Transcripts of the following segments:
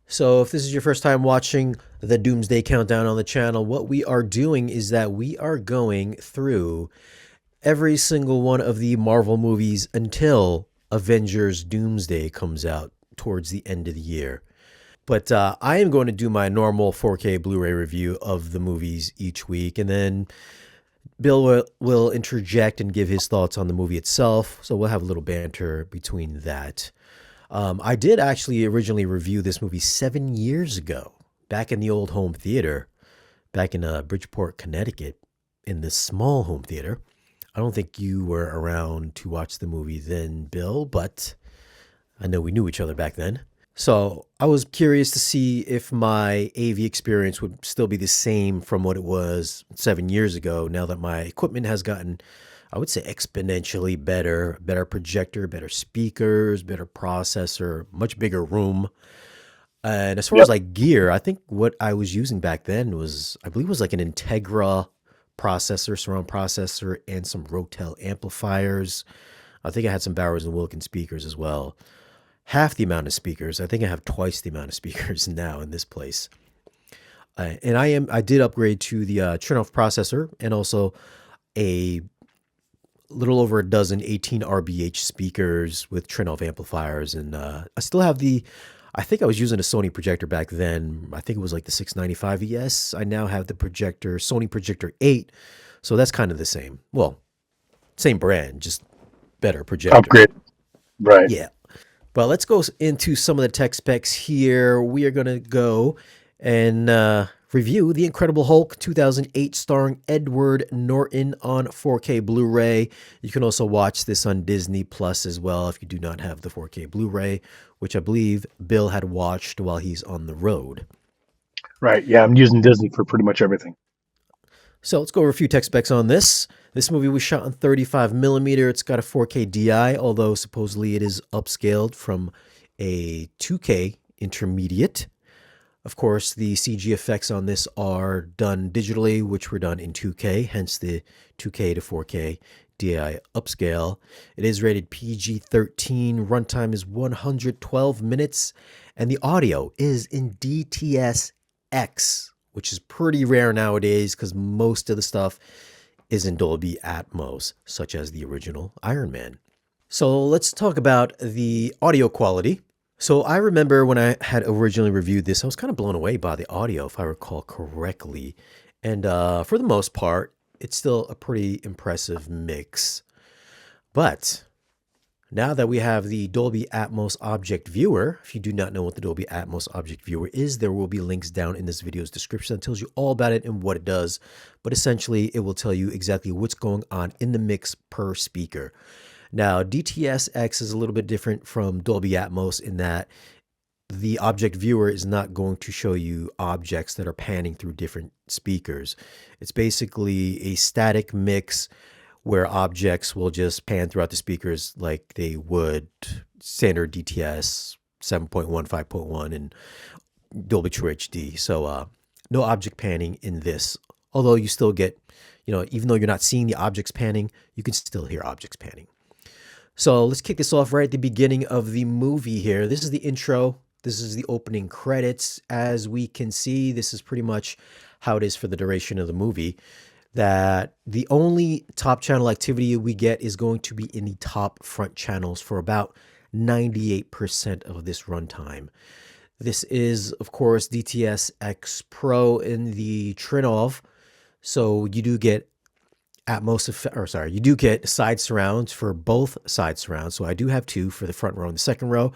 So, if this is your first time watching the Doomsday Countdown on the channel, what we are doing is that we are going through every single one of the Marvel movies until Avengers Doomsday comes out towards the end of the year. But I am going to do my normal 4K Blu ray review of the movies each week, and then Bill will interject and give his thoughts on the movie itself. So, we'll have a little banter between that. I did actually originally review this movie 7 years ago, back in the old home theater, back in Bridgeport, Connecticut, in this small home theater. I don't think you were around to watch the movie then, Bill, but I know we knew each other back then. So I was curious to see if my AV experience would still be the same from what it was 7 years ago, now that my equipment has gotten, I would say, exponentially better. Better projector, better speakers, better processor, much bigger room. And as far as Yep. like gear, I think what I was using back then was, I believe it was like an Integra processor, surround processor, and some Rotel amplifiers. I think I had some Bowers and Wilkins speakers as well. Half the amount of speakers. I think I have twice the amount of speakers now in this place. And I did upgrade to the Triumph processor and also a little over a dozen 18 RBH speakers with Triumph amplifiers, and I still have the. I think I was using a Sony projector back then. I think it was like the 695 ES. I now have the projector, Sony Projector 8. So that's kind of the same. Well, same brand, just better projector. Upgrade. Right. Yeah. But let's go into some of the tech specs here. We are going to go and review The Incredible Hulk 2008 starring Edward Norton on 4K Blu-ray. You can also watch this on Disney Plus as well if you do not have the 4K Blu-ray, which I believe Bill had watched while he's on the road. Right. Yeah, I'm using Disney for pretty much everything. So let's go over a few tech specs on this. This movie was shot on 35 millimeter. It's got a 4K DI, although supposedly it is upscaled from a 2K intermediate. Of course, the CG effects on this are done digitally, which were done in 2K, hence the 2K to 4K DI upscale. It is rated PG-13. Runtime is 112 minutes, and the audio is in DTSX, which is pretty rare nowadays because most of the stuff is in Dolby Atmos, such as the original Iron Man. So let's talk about the audio quality. So I remember when I had originally reviewed this, I was kind of blown away by the audio, if I recall correctly. And for the most part, it's still a pretty impressive mix. But now that we have the Dolby Atmos Object Viewer, if you do not know what the Dolby Atmos Object Viewer is, there will be links down in this video's description that tells you all about it and what it does. But essentially, it will tell you exactly what's going on in the mix per speaker. Now, DTSX is a little bit different from Dolby Atmos in that the object viewer is not going to show you objects that are panning through different speakers. It's basically a static mix where objects will just pan throughout the speakers like they would standard DTS 7.1, 5.1, and Dolby True HD. So no object panning in this. Although you still get, even though you're not seeing the objects panning, you can still hear objects panning. So let's kick this off right at the beginning of the movie here. This is the intro. This is the opening credits. As we can see, this is pretty much how it is for the duration of the movie. That the only top channel activity we get is going to be in the top front channels for about 98% of this runtime. This is, of course, DTSX Pro in the Trinov. So you do get you do get side surrounds for both side surrounds. So I do have two for the front row and the second row.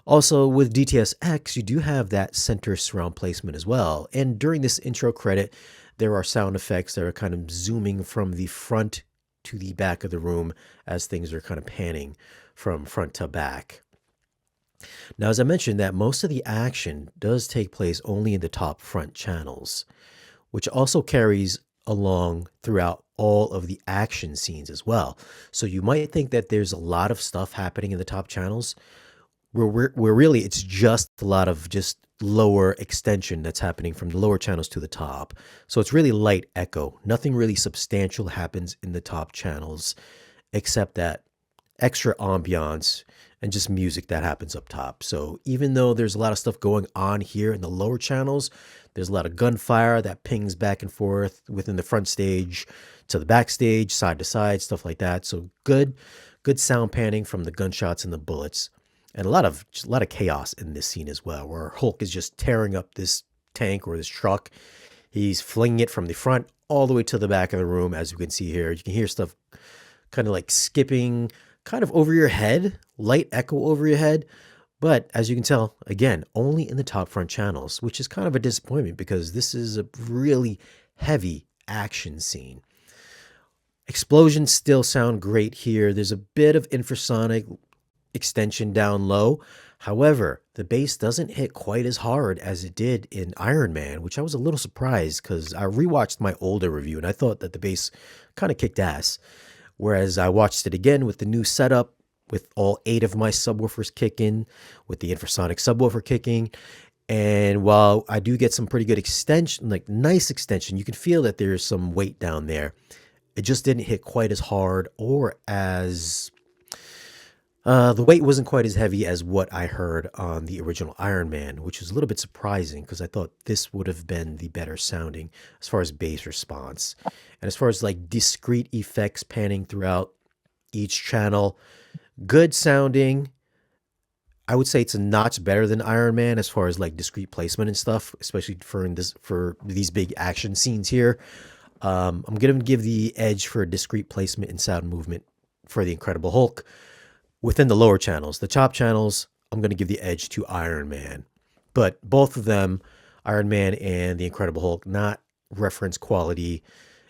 Also with DTSX, you do have that center surround placement as well. And during this intro credit, there are sound effects that are kind of zooming from the front to the back of the room as things are kind of panning from front to back. Now, as I mentioned, that most of the action does take place only in the top front channels, which also carries along throughout all of the action scenes as well. So you might think that there's a lot of stuff happening in the top channels, where really it's just a lot of just lower extension that's happening from the lower channels to the top. So it's really light echo. Nothing really substantial happens in the top channels except that extra ambiance and just music that happens up top. So even though there's a lot of stuff going on here in the lower channels, there's a lot of gunfire that pings back and forth within the front stage to the backstage, side to side, stuff like that. So good sound panning from the gunshots and the bullets, and just a lot of chaos in this scene as well, where Hulk is just tearing up this tank or this truck. He's flinging it from the front all the way to the back of the room, as you can see here. You can hear stuff kind of like skipping kind of over your head, light echo over your head. But as you can tell, again, only in the top front channels, which is kind of a disappointment because this is a really heavy action scene. Explosions still sound great here. There's a bit of infrasonic extension down low. However, the bass doesn't hit quite as hard as it did in Iron Man, which I was a little surprised because I rewatched my older review and I thought that the bass kind of kicked ass. Whereas I watched it again with the new setup, with all 8 of my subwoofers kicking, with the infrasonic subwoofer kicking. And while I do get some pretty good extension, like nice extension, you can feel that there's some weight down there. It just didn't hit quite as hard or as the weight wasn't quite as heavy as what I heard on the original Iron Man, which is a little bit surprising because I thought this would have been the better sounding as far as bass response. And as far as like discrete effects panning throughout each channel, good sounding. I would say it's a notch better than Iron Man as far as like discrete placement and stuff, especially for these big action scenes here. I'm going to give the edge for discrete placement and sound movement for the Incredible Hulk within the lower channels. The top channels, I'm going to give the edge to Iron Man. But both of them, Iron Man and the Incredible Hulk, not reference quality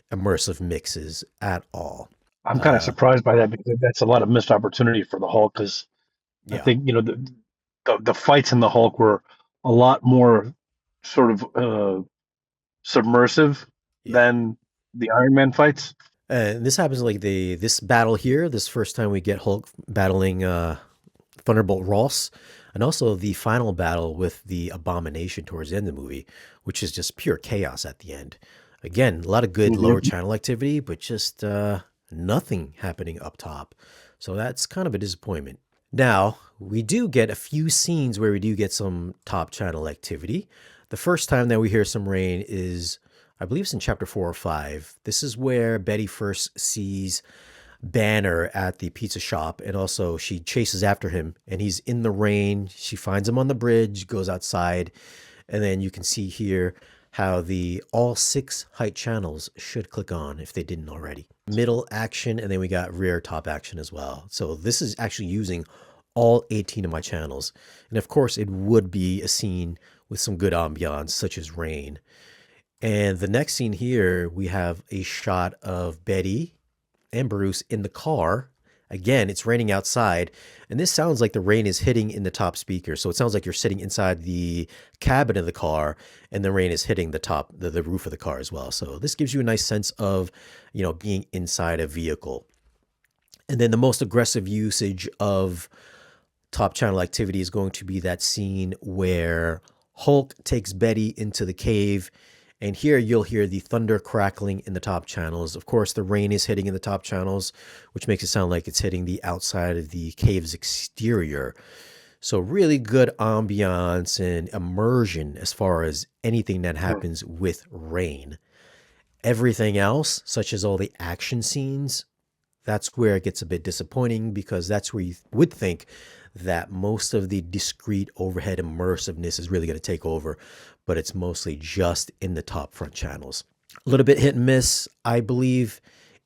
immersive mixes at all. I'm kind of surprised by that because that's a lot of missed opportunity for the Hulk. Because I Yeah. think the fights in the Hulk were a lot more sort of submersive Yeah. than the Iron Man fights. And this happens like this battle here, this first time we get Hulk battling Thunderbolt Ross, and also the final battle with the Abomination towards the end of the movie, which is just pure chaos at the end. Again, a lot of good lower Mm-hmm. channel activity, but just nothing happening up top. So that's kind of a disappointment. Now, we do get a few scenes where we do get some top channel activity. The first time that we hear some rain is, I believe it's in chapter 4 or 5. This is where Betty first sees Banner at the pizza shop, and also she chases after him, and he's in the rain. She finds him on the bridge, goes outside, and then you can see here how the all 6 height channels should click on if they didn't already. Middle action, and then we got rear top action as well. So this is actually using all 18 of my channels. And of course, it would be a scene with some good ambiance, such as rain. And the next scene here, we have a shot of Betty and Bruce in the car. Again, it's raining outside, and this sounds like the rain is hitting in the top speaker. So it sounds like you're sitting inside the cabin of the car, and the rain is hitting the roof of the car as well. So this gives you a nice sense of, being inside a vehicle. And then the most aggressive usage of top channel activity is going to be that scene where Hulk takes Betty into the cave. And here you'll hear the thunder crackling in the top channels. Of course, the rain is hitting in the top channels, which makes it sound like it's hitting the outside of the cave's exterior. So really good ambiance and immersion as far as anything that happens with rain. Everything else, such as all the action scenes, that's where it gets a bit disappointing because that's where you would think that most of the discrete overhead immersiveness is really going to take over, but it's mostly just in the top front channels. A little bit hit and miss. I believe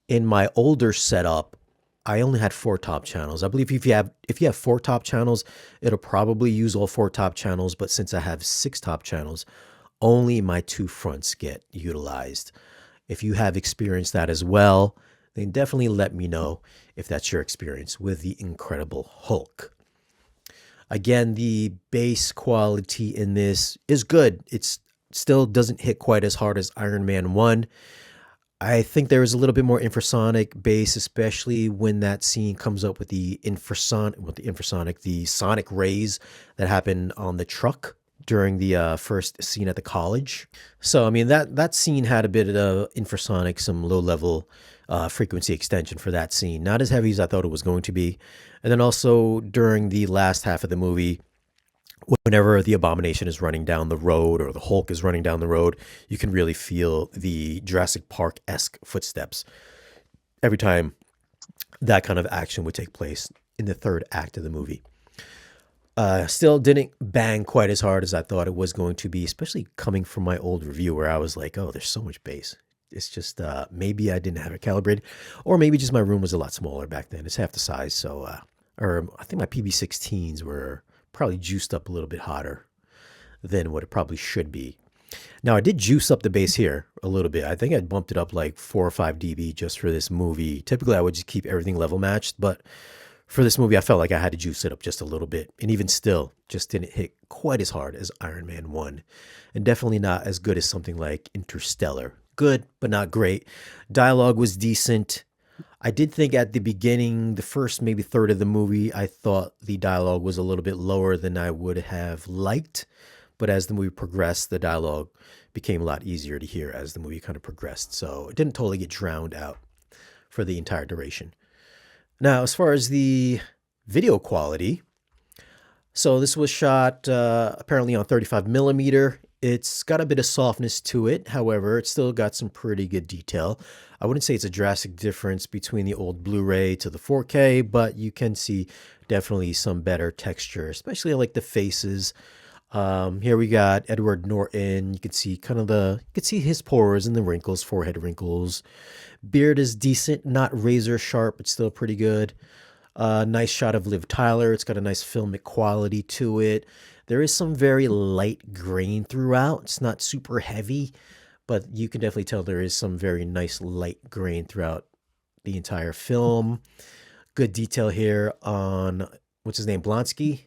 in my older setup, I only had 4 top channels. I believe if you have 4 top channels, it'll probably use all 4 top channels, but since I have 6 top channels, only my 2 fronts get utilized. If you have experienced that as well, then definitely let me know if that's your experience with the Incredible Hulk. Again, the bass quality in this is good. It still doesn't hit quite as hard as Iron Man 1. I think there is a little bit more infrasonic bass, especially when that scene comes up with the sonic rays that happen on the truck during the first scene at the college. So I mean that scene had a bit of infrasonic, some low level frequency extension for that scene. Not as heavy as I thought it was going to be. And then also during the last half of the movie, whenever the Abomination is running down the road or the Hulk is running down the road, you can really feel the Jurassic Park-esque footsteps every time that kind of action would take place in the third act of the movie. Still didn't bang quite as hard as I thought it was going to be, especially coming from my old review where I was like, oh, there's so much bass. It's just maybe I didn't have it calibrated, or maybe just my room was a lot smaller back then. It's half the size. So, or I think my PB16s were probably juiced up a little bit hotter than what it probably should be. Now, I did juice up the bass here a little bit. I think I bumped it up like 4 or 5 dB just for this movie. Typically, I would just keep everything level matched, but for this movie, I felt like I had to juice it up just a little bit. And even still, just didn't hit quite as hard as Iron Man 1. And definitely not as good as something like Interstellar. Good, but not great. Dialogue was decent. I did think at the beginning, the first maybe third of the movie, I thought the dialogue was a little bit lower than I would have liked. But as the movie progressed, the dialogue became a lot easier to hear as the movie kind of progressed. So it didn't totally get drowned out for the entire duration. Now, as far as the video quality, so this was shot apparently on 35 millimeter. It's got a bit of softness to it. However, it's still got some pretty good detail. I wouldn't say it's a drastic difference between the old Blu-ray to the 4K, but you can see definitely some better texture, especially like the faces. Here we got Edward Norton. You can see his pores and the wrinkles, forehead wrinkles. Beard is decent, not razor sharp, but still pretty good. Nice shot of Liv Tyler. It's got a nice filmic quality to it. There is some very light grain throughout. It's not super heavy, but you can definitely tell there is some very nice light grain throughout the entire film. Good detail here on, what's his name, Blonsky?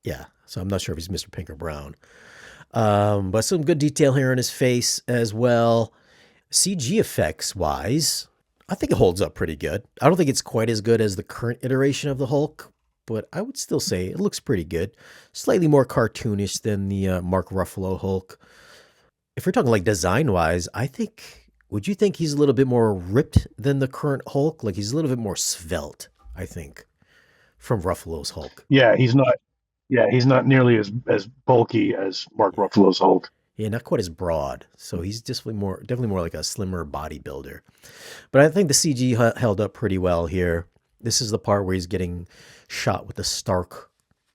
Yeah, so I'm not sure if he's Mr. Pink or Brown. But some good detail here on his face as well. CG effects wise, I think it holds up pretty good. I don't think it's quite as good as the current iteration of the Hulk, but I would still say it looks pretty good. Slightly more cartoonish than the Mark Ruffalo Hulk. If we're talking like design wise, would you think he's a little bit more ripped than the current Hulk? Like he's a little bit more svelte, I think, from Ruffalo's Hulk. Yeah, he's not. Yeah, he's not nearly as bulky as Mark Ruffalo's Hulk. Yeah, not quite as broad. So he's definitely more like a slimmer bodybuilder. But I think the CG held up pretty well here. This is the part where he's getting shot with the Stark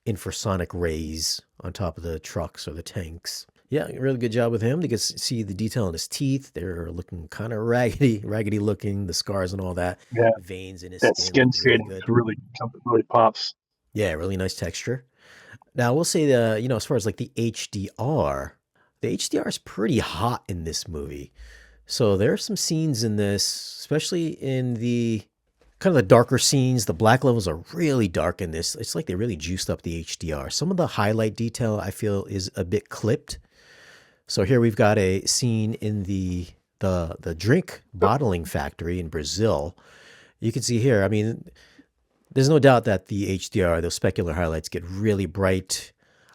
infrasonic rays on top of the trucks or the tanks. Yeah, really good job with him. You can see the detail in his teeth. They're looking kind of raggedy looking, the scars and all that. Yeah, Veins in his that skin. skin shading really pops. Yeah, really nice texture. Now, we'll say as far as like the HDR is pretty hot in this movie. So there are some scenes in this, especially in the kind of the darker scenes. The black levels are really dark in this. It's like they really juiced up the HDR. Some of the highlight detail I feel is a bit clipped. So here we've got a scene in the drink bottling factory in Brazil. You can see here, I mean, there's no doubt that the HDR, those specular highlights, get really bright.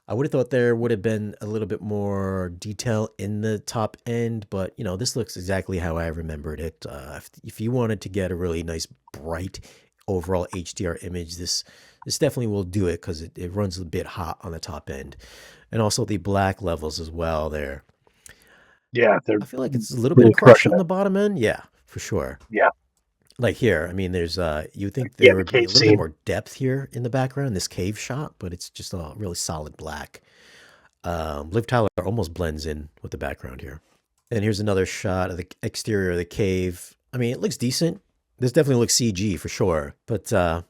I would have thought there would have been a little bit more detail in the top end, but this looks exactly how I remembered it. If you wanted to get a really nice, bright overall HDR image, this definitely will do it because it runs a bit hot on the top end, and also the black levels as well there. Yeah, I feel like it's a little bit harsh on the bottom end. Yeah, for sure. Yeah. Like here, I mean, there's you think there would be a little bit more depth here in the background, this cave shot, but it's just a really solid black. Liv Tyler almost blends in with the background here. And here's another shot of the exterior of the cave. I mean, it looks decent. This definitely looks CG for sure, but the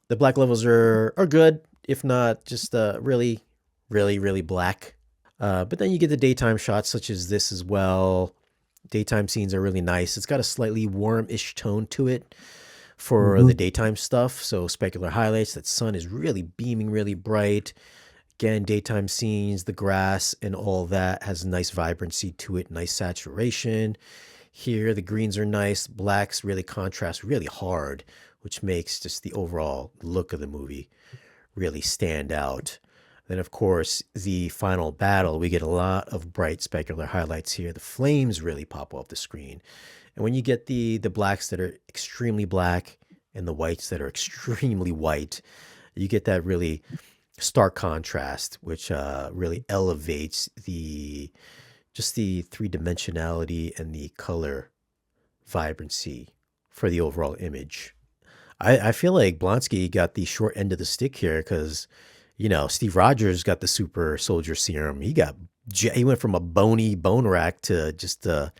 black levels are good, if not just really, really, really black. But then you get the daytime shots such as this as well. Daytime scenes are really nice. It's got a slightly warm-ish tone to it for the daytime stuff. So specular highlights, that sun is really beaming really bright. Again, daytime scenes, the grass and all that has nice vibrancy to it, nice saturation. Here, the greens are nice. Blacks really contrast really hard, which makes just the overall look of the movie really stand out. Then, of course, the final battle, we get a lot of bright specular highlights here. The flames really pop off the screen. And when you get the blacks that are extremely black and the whites that are extremely white, you get that really stark contrast, which really elevates the just the three dimensionality and the color vibrancy for the overall image. I feel like Blonsky got the short end of the stick here because, Steve Rogers got the super soldier serum. He went from a bony bone rack to just a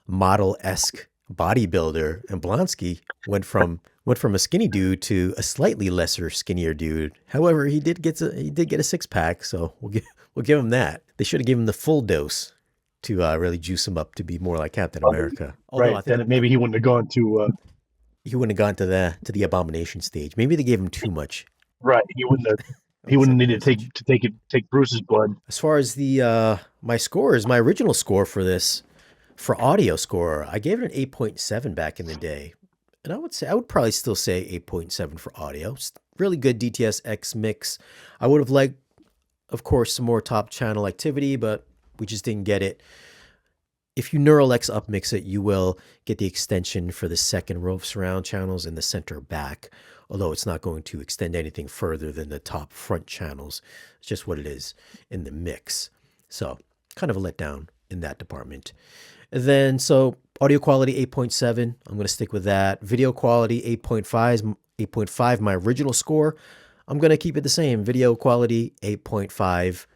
model esque bodybuilder, and Blonsky went from a skinny dude to a slightly lesser skinnier dude. However, he did get a six pack, so we'll give him that. They should have given him the full dose to really juice him up to be more like Captain America. Although Right. I think Then maybe he wouldn't have gone to. he wouldn't have gone to the abomination stage. Maybe they gave him too much. Right. He wouldn't have. Of He the wouldn't second need to dosage. take Bruce's blood. As far as the my scores, my original score for this for audio score, I gave it an 8.7 back in the day. And I would probably still say 8.7 for audio. It's really good DTSX mix. I would have liked, of course, some more top channel activity, but we just didn't get it. If you Neuralex upmix it, you will get the extension for the second row of surround channels in the center back, although it's not going to extend anything further than the top front channels. It's just what it is in the mix. So kind of a letdown in that department. And then, so audio quality 8.7. I'm going to stick with that. Video quality 8.5. 8.5, my original score. I'm going to keep it the same. Video quality 8.5.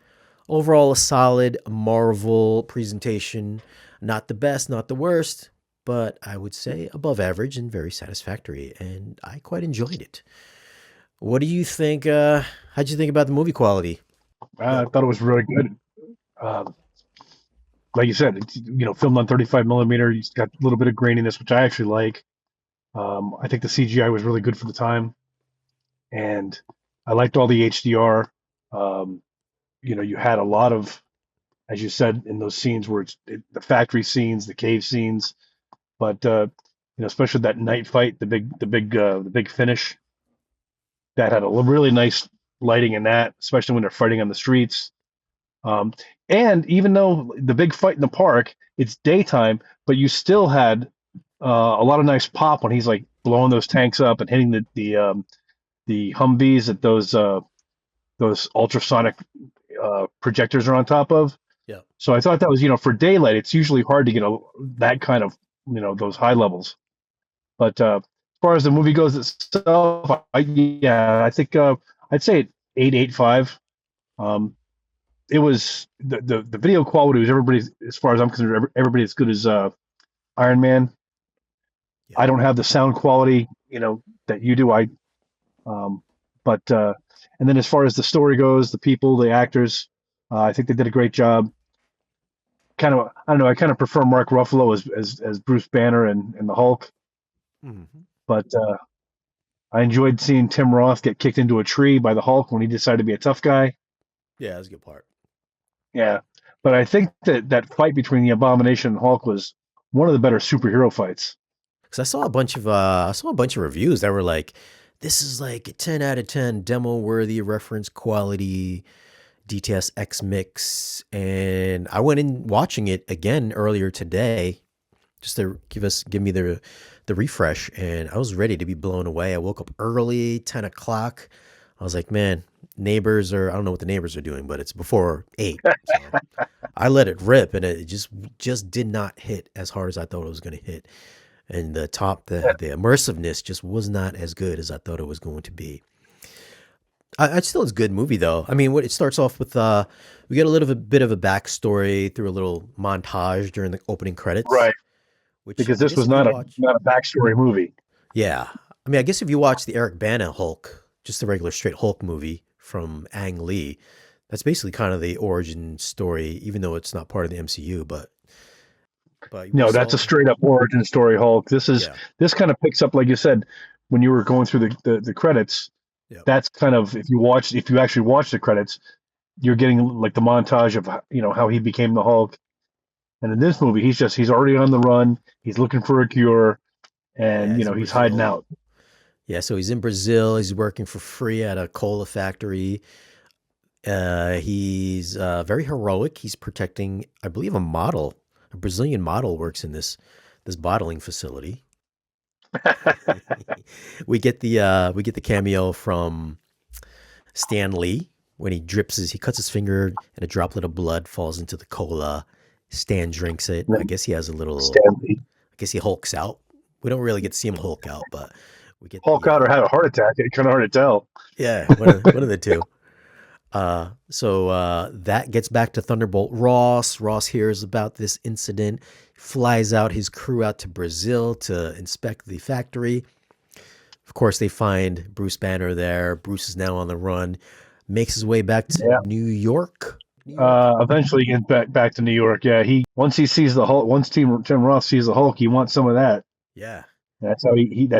Overall, a solid Marvel presentation. Not the best, not the worst, but I would say above average and very satisfactory. And I quite enjoyed it. What do you think? How'd you think about the movie quality? I thought it was really good. Like you said, it's, filmed on 35 millimeter. It's got a little bit of graininess, which I actually like. I think the CGI was really good for the time, and I liked all the HDR. You had a lot of, as you said, in those scenes where the factory scenes, the cave scenes, but especially that night fight, the big finish, that had a really nice lighting in that, especially when they're fighting on the streets. Um, and even though the big fight in the park, it's daytime, but you still had a lot of nice pop when he's like blowing those tanks up and hitting the Humvees that those ultrasonic projectors are on top of. Yeah. So I thought that was, for daylight, it's usually hard to get that kind of, those high levels. But as far as the movie goes itself, I think I'd say 8.85. It was the video quality was everybody's, as far as I'm concerned, everybody as good as Iron Man. Yeah. I don't have the sound quality, that you do. Um, but and then as far as the story goes, the people, the actors, I think they did a great job. Kind of, I don't know. I kind of prefer Mark Ruffalo as Bruce Banner and the Hulk, Mm-hmm. but I enjoyed seeing Tim Roth get kicked into a tree by the Hulk when he decided to be a tough guy. Yeah, that's a good part. Yeah, but I think that fight between the Abomination and Hulk was one of the better superhero fights. Because I saw a bunch of reviews that were like, this is like a 10 out of 10 demo worthy reference quality DTSX mix. And I went in watching it again earlier today just to give me the refresh, and I was ready to be blown away. I woke up early, 10 o'clock. I was like, man, I don't know what the neighbors are doing, but it's before 8. So I let it rip, and it just did not hit as hard as I thought it was going to hit. And the immersiveness just was not as good as I thought it was going to be. It still is a good movie though. I mean, what it starts off with, we get a bit of a backstory through a little montage during the opening credits, Right, which because I this guess was if you not a watch, not a backstory movie. yeah, I mean, I guess if you watch the Eric Bana Hulk, just the regular straight Hulk movie from Ang Lee, that's basically kind of the origin story, even though it's not part of the MCU. But we No, that's a saw, straight up origin story Hulk. yeah, This kind of picks up, like you said, when you were going through the credits. yeah, That's kind of, if you actually watch the credits, you're getting like the montage of how he became the Hulk. And in this movie, he's already on the run. He's looking for a cure, yeah. and He's in he's hiding Brazil. out. Yeah, so he's in Brazil. He's working for free at a cola factory. He's very heroic. He's protecting, I believe, a model. A Brazilian model works in this bottling facility. We get the cameo from Stan Lee when he cuts his finger and a droplet of blood falls into the cola. Stan drinks it. I guess he has a little. Stanley. I guess he hulks out. We don't really get to see him hulk out, but we get Hulk out or had a heart attack. It's kind of hard to tell. yeah, one of the two. So that gets back to Thunderbolt Ross. Ross hears about this incident, flies out his crew out to Brazil to inspect the factory. Of course, they find Bruce Banner there. Bruce is now on the run, makes his way back to New York. Eventually, he gets back to New York. Yeah, once he sees the Hulk, once Tim Roth sees the Hulk, he wants some of that. Yeah, that's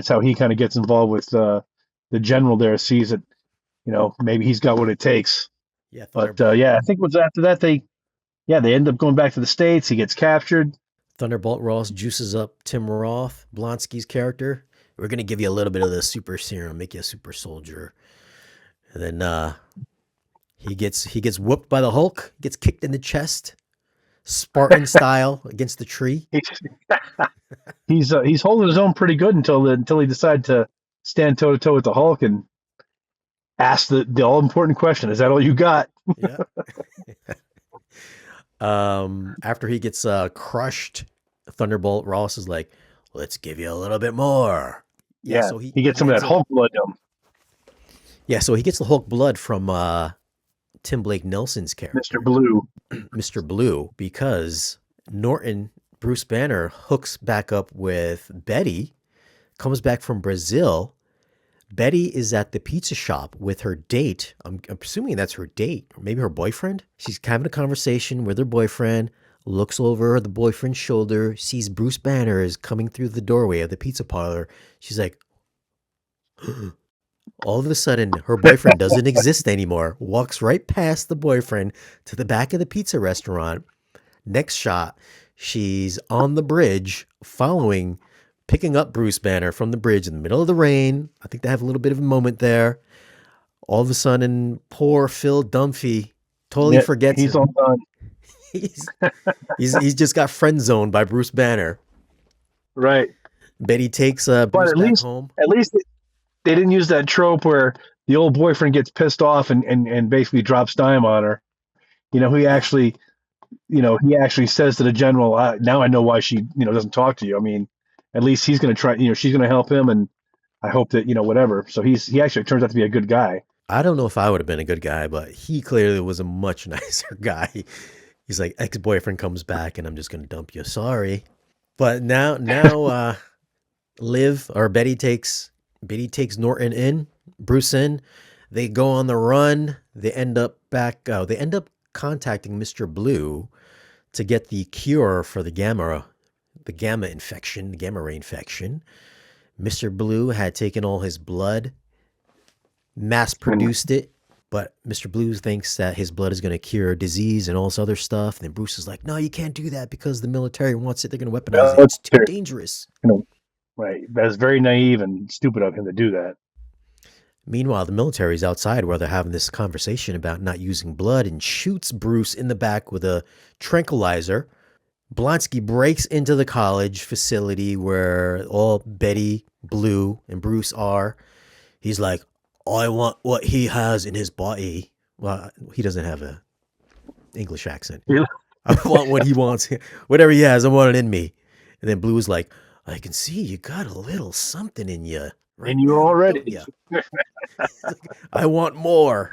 how he kind of gets involved with the general there. Sees that maybe he's got what it takes. Yeah, but I think it was after that they end up going back to the States. He gets captured. Thunderbolt Ross juices up Tim Roth, Blonsky's character. We're gonna give you a little bit of the super serum, make you a super soldier, and then he gets whooped by the Hulk, gets kicked in the chest, Spartan style against the tree. He's holding his own pretty good until he decided to stand toe to toe with the Hulk and ask the all important question: is that all you got? Yeah. After he gets crushed, Thunderbolt Ross is like, "Let's give you a little bit more." Yeah, so he gets some of that Hulk blood. Yeah, so he gets the Hulk blood from Tim Blake Nelson's character, Mr. Blue. Mr. Blue, because Norton, Bruce Banner, hooks back up with Betty, comes back from Brazil. Betty is at the pizza shop with her date. I'm assuming that's her date, or maybe her boyfriend. She's having a conversation with her boyfriend, looks over the boyfriend's shoulder, sees Bruce Banner is coming through the doorway of the pizza parlor. She's like, all of a sudden, her boyfriend doesn't exist anymore. Walks right past the boyfriend to the back of the pizza restaurant. Next shot, she's on the bridge picking up Bruce Banner from the bridge in the middle of the rain. I think they have a little bit of a moment there. All of a sudden, poor Phil Dunphy totally forgets he's him. All done. He's just got friend zoned by Bruce Banner. Right. Betty takes Bruce back home. At least they didn't use that trope where the old boyfriend gets pissed off and basically drops dime on her. He actually says to the general, now I know why she doesn't talk to you. I mean, at least he's going to try, she's going to help him, and I hope that, whatever. So he actually turns out to be a good guy. I don't know if I would have been a good guy, but he clearly was a much nicer guy. He's like, ex-boyfriend comes back and I'm just going to dump you. Sorry. But now Betty takes Norton in, Bruce in. They go on the run. They end up contacting Mr. Blue to get the cure for the gamma infection, the gamma ray infection. Mr. Blue had taken all his blood, mass produced it, but Mr. Blue thinks that his blood is going to cure disease and all this other stuff. And then Bruce is like, no, you can't do that because the military wants it. They're going to weaponize it. It's too dangerous. Right. That's very naive and stupid of him to do that. Meanwhile, the military is outside where they're having this conversation about not using blood and shoots Bruce in the back with a tranquilizer. Blonsky breaks into the college facility where all Betty, Blue, and Bruce are. He's like, I want what he has in his body. Well, he doesn't have a English accent. Yeah. I want what he wants. Whatever he has, I want it in me. And then Blue is like, I can see you got a little something in you. Right? And you're already. Yeah. I want more.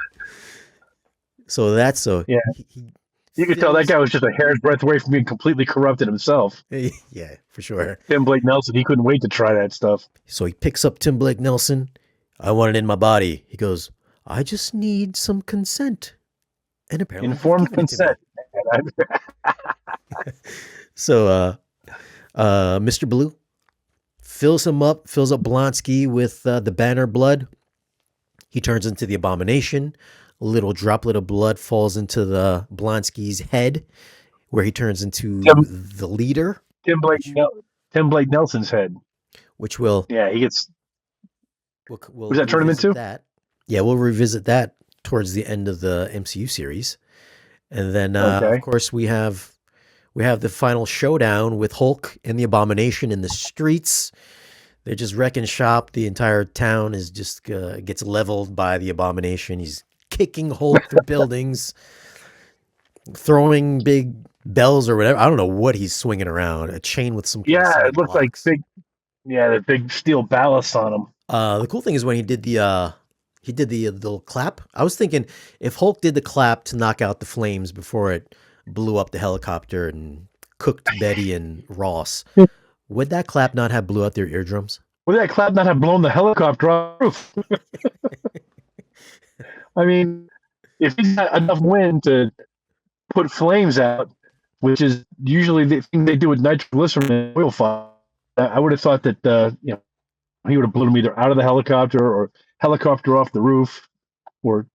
So that's so. Yeah. You could tell that guy was just a hair's breadth away from being completely corrupted himself. Yeah, for sure. Tim Blake Nelson, he couldn't wait to try that stuff. So he picks up Tim Blake Nelson. I want it in my body. He goes, I just need some consent. And apparently informed consent. So Mr. Blue fills up Blonsky with the Banner blood. He turns into the Abomination. A little droplet of blood falls into the Blonsky's head, where he turns into the leader. Tim Blake Nelson's head. Which will... Yeah, he gets... We'll was that tournament too? That. Yeah, we'll revisit that towards the end of the MCU series. And then, of Okay. course, we have the final showdown with Hulk and the Abomination in the streets. They're just wrecking shop. The entire town is just gets leveled by the Abomination. He's kicking Hulk through buildings, throwing big bells or whatever. I don't know what he's swinging around. A chain with some kind of Yeah, cinder it looked like blocks. big. Yeah, the big steel ballast on him. The cool thing is when he did the little clap. I was thinking if Hulk did the clap to knock out the flames before it blew up the helicopter and cooked Betty and Ross, would that clap not have blew out their eardrums? Would that clap not have blown the helicopter off the roof? I mean, if he's got enough wind to put flames out, which is usually the thing they do with nitroglycerin and oil fire, I would have thought that he would have blown him either out of the helicopter or helicopter off the roof, or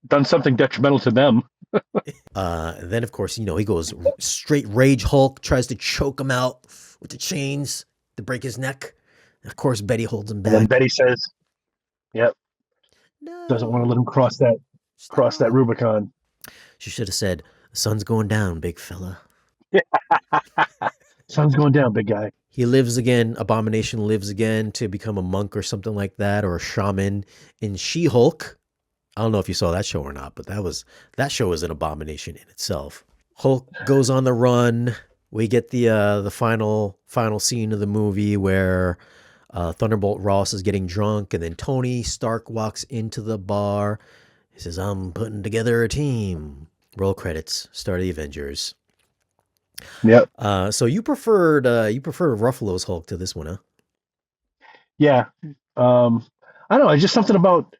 done something detrimental to them. And then, of course, he goes straight rage Hulk, tries to choke him out with the chains to break his neck. Of course, Betty holds him And then back. Betty says, "Yep, No, doesn't want to let him cross that stop. Rubicon." She should have said, "The sun's going down, big fella." Sun's going down, big guy. He lives again. Abomination lives again to become a monk or something like that, or a shaman in She-Hulk. I don't know if you saw that show or not, but that show is an abomination in itself. Hulk goes on the run. We get the final scene of the movie where Thunderbolt Ross is getting drunk, and then Tony Stark walks into the bar. He says, "I'm putting together a team." Roll credits. Start of the Avengers. Yep. So you preferred Ruffalo's Hulk to this one, huh? Yeah. I don't know. It's just something about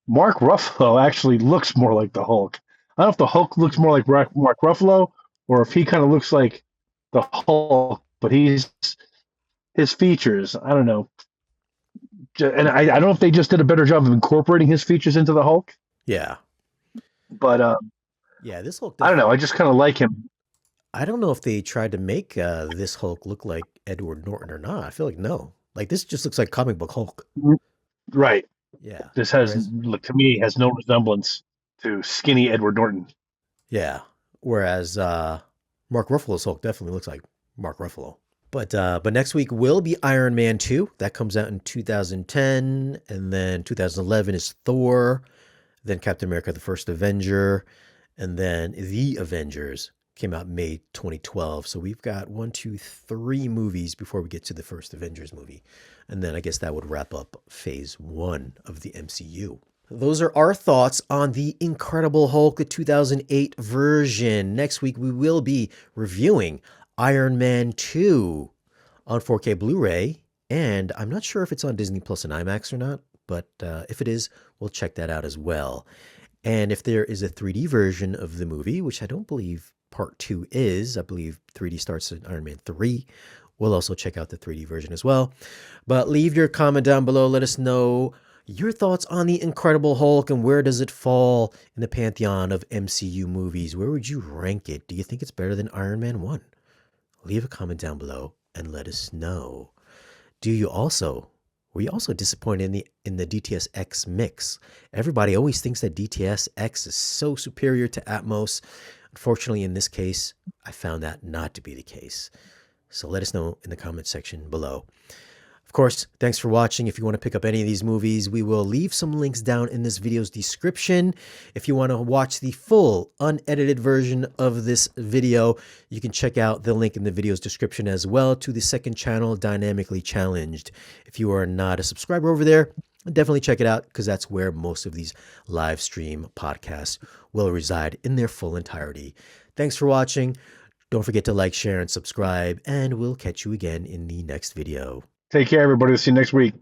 Mark Ruffalo actually looks more like the Hulk. I don't know if the Hulk looks more like Mark Ruffalo, or if he kind of looks like the Hulk, but his features, I don't know. And I don't know if they just did a better job of incorporating his features into the Hulk, Yeah. but Yeah, this Hulk I don't know. definitely. I just kind of like him. I don't know if they tried to make this Hulk look like Edward Norton or not. I feel like no. Like this just looks like comic book Hulk. Right. Yeah. This Whereas, to me, has no resemblance to skinny Edward Norton. yeah. Whereas Mark Ruffalo's Hulk definitely looks like Mark Ruffalo. But next week will be Iron Man 2. That comes out in 2010, and then 2011 is Thor, then Captain America: The First Avenger, and then The Avengers came out May 2012. So we've got 1, 2, 3 movies before we get to the first Avengers movie. And then I guess that would wrap up phase 1 of the MCU. Those are our thoughts on the Incredible Hulk, the 2008 version. Next week, we will be reviewing Iron Man 2 on 4K Blu-ray. And I'm not sure if it's on Disney Plus and IMAX or not, but if it is, we'll check that out as well. And if there is a 3D version of the movie, which I don't believe part 2 is, I believe 3D starts in Iron Man 3. We'll also check out the 3D version as well. But leave your comment down below. Let us know your thoughts on the Incredible Hulk and where does it fall in the pantheon of MCU movies? Where would you rank it? Do you think it's better than Iron Man 1? Leave a comment down below and let us know. Were you also disappointed in the DTSX mix? Everybody always thinks that DTSX is so superior to Atmos. Unfortunately, in this case, I found that not to be the case. So let us know in the comment section below. Of course, thanks for watching. If you want to pick up any of these movies, we will leave some links down in this video's description. If you want to watch the full unedited version of this video, you can check out the link in the video's description as well to the second channel, Dynamically Challenged. If you are not a subscriber over there, definitely check it out because that's where most of these live stream podcasts will reside in their full entirety. Thanks for watching. Don't forget to like, share, and subscribe, and we'll catch you again in the next video. Take care, everybody. We'll see you next week.